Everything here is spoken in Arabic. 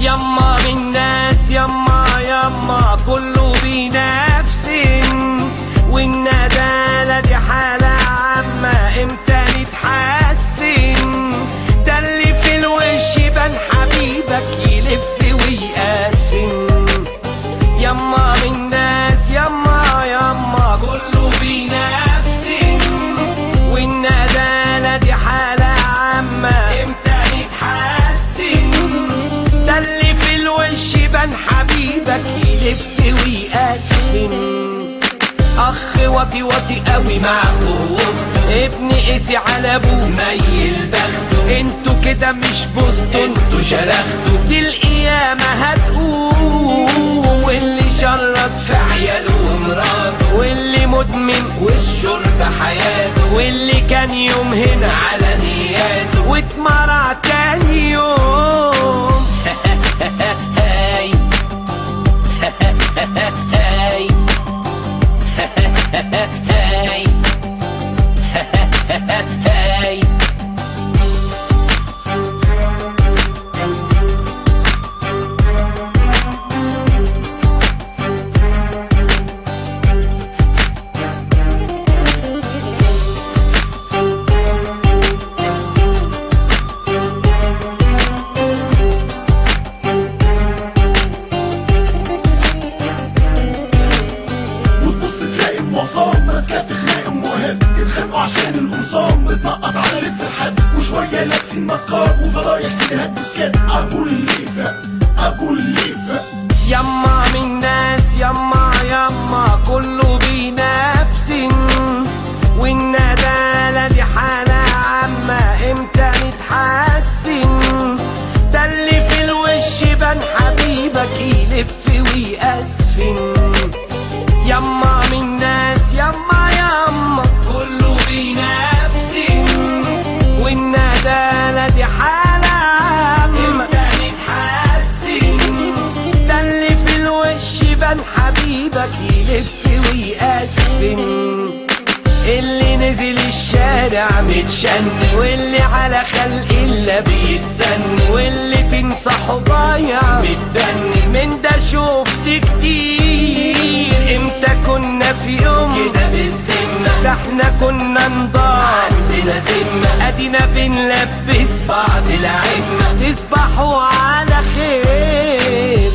يما من ناس يما يما كله بينافس، والندالة دي حالة عامة امتى نتحسن؟ ده اللي في الوش بان حبيبك يلف ويقسم. يما من ناس يما يما كله بينافس، والندالة دي حالة عامة امتى نتحسن؟ ده اللي في الوش بان حبيبك يلف ويقسم. اخ واطي واطي قوي مع خوف، ابن قسي على ابوه ميل بخته. انتوا كده مش بوظتوا انتوا شرختوا، دي القيامة هتقوم. واللي شرط في عياله ومراته، واللي مدمن والشرب حياته، واللي كان يوم هنا على نياته واتمرع تاني يوم. ماسكة في خناق مهم، يتخانقوا عشان القمصان بتنقط على لبس الحد، وشوية لابسين ماسكات وفضايح سيديهات بسكات. ابو الليفة ابو الليفة. يما من ناس يما يما كله بينافس، والندالة دي حالة عامة امتى نتحسن؟ ده اللي في الوش بان حبيبك يلف ويقسم. يما من ناس يما يما كله بينافس، والندالة دي حالة عامة امتى نتحسن؟ ده اللي في الوش بان حبيبك يلف ويقسم. اللي نزل الشارع متشن، واللي على خلق الله بيتدن، واللي تنصحه ضايع متدن. من ده شفت كتير، امتى كنا في يوم كده بالذمة؟ ده احنا كنا نضاع عندنا ذمة، ادينا بنلبس بعض العمة. تصبحوا على خير.